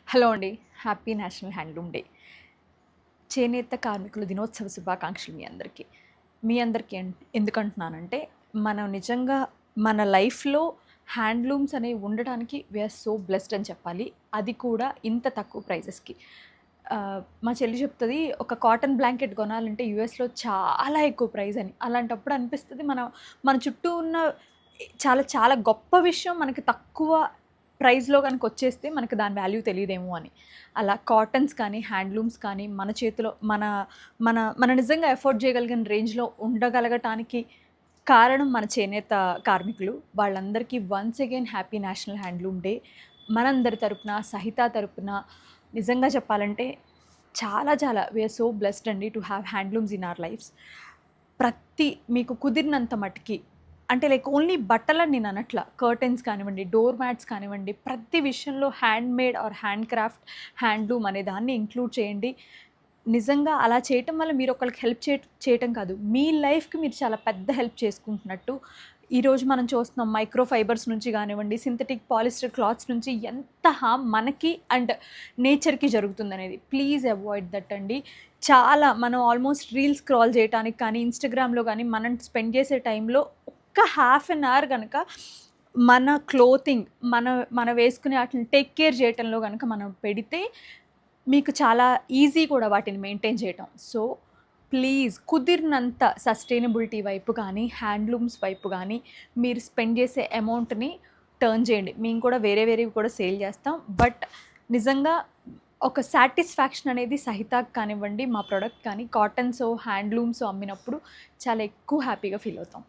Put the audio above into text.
Hello అండి. Happy national handloom day. చేనేత కార్మికుల దినోత్సవ శుభాకాంక్షలు మీ అందరికీ. మీ అందరికీ ఎందుకంటున్నానంటే, మనం నిజంగా మన లైఫ్‌లో హ్యాండ్లూమ్స్ అనేవి ఉండడానికి వి ఆర్ సో బ్లెస్డ్ అని చెప్పాలి. అది కూడా ఇంత తక్కువ ప్రైజెస్‌కి. మా చెల్లి చెప్తది, ఒక కాటన్ బ్లాంకెట్ కొనాలంటే యూఎస్‌లో చాలా ఎక్కువ ప్రైస్ అని. అలాంటప్పుడు అనిపిస్తది మన చుట్టూ ఉన్న చాలా చాలా గొప్ప విషయం మనకి తక్కువ ప్రైస్‌లో గనుక వచ్చేస్తే మనకు దాని వాల్యూ తెలీదేమో అని. అలా కాటన్స్ కానీ, హ్యాండ్లూమ్స్ కానీ మన చేతిలో మన మన మన నిజంగా ఎఫోర్డ్ చేయగలిగిన రేంజ్‌లో ఉండగలగటానికి కారణం మన చేనేత కార్మికులు. వాళ్ళందరికీ once again happy national handloom day. మనందరి తరపున, సహిత తరపున నిజంగా చెప్పాలంటే చాలా చాలా వి ఆర్ సో బ్లెస్డ్ అండి to have handlooms in our lives. మీకు కుదిరినంత మటికి అంటే లైక్ ఓన్లీ బట్టలని నేను అనట్ల. కర్టెన్స్ కానివ్వండి, డోర్ మ్యాట్స్ కానివ్వండి, ప్రతి విషయంలో hand made or hand craft, handloom అనే దాన్ని ఇంక్లూడ్ చేయండి. నిజంగా అలా చేయటం వల్ల మీరు ఒకళ్ళకి హెల్ప్ చేయటం కాదు, మీ లైఫ్‌కి మీరు చాలా పెద్ద హెల్ప్ చేసుకుంటున్నట్టు. ఈరోజు మనం చూస్తున్నాం మైక్రో ఫైబర్స్ నుంచి కానివ్వండి, సింథటిక్ పాలిస్టర్ క్లాత్స్ నుంచి ఎంత హార్మ్ మనకి అండ్ నేచర్‌కి జరుగుతుందనేది. ప్లీజ్ అవాయిడ్ దట్ అండి. చాలా మనం ఆల్మోస్ట్ రీల్స్ స్క్రాల్ చేయటానికి కానీ, ఇన్‌స్టాగ్రామ్‌లో కానీ మనం స్పెండ్ చేసే టైంలో ఒక్క హాఫ్ అన్ అవర్ గనక మన క్లోతింగ్, మన వేసుకునే ఆటిని టేక్ కేర్ చేయటంలో గనక మనం పెడితే మీకు చాలా ఈజీ కూడా వాటిని మెయింటైన్ చేయటం. సో ప్లీజ్ కుదిరినంత సస్టైనబిలిటీ వైపు కానీ, హ్యాండ్లూమ్స్ వైపు కానీ మీరు స్పెండ్ చేసే అమౌంట్‌ని టర్న్ చేయండి. మేము కూడా వేరేవి కూడా సేల్ చేస్తాం. బట్ నిజంగా ఒక సాటిస్ఫాక్షన్ అనేది సహితాకి కానివ్వండి, మా ప్రొడక్ట్ కానీ కాటన్సో, హ్యాండ్లూమ్సో అమ్మినప్పుడు చాలా ఎక్కువ హ్యాపీగా ఫీల్ అవుతాం.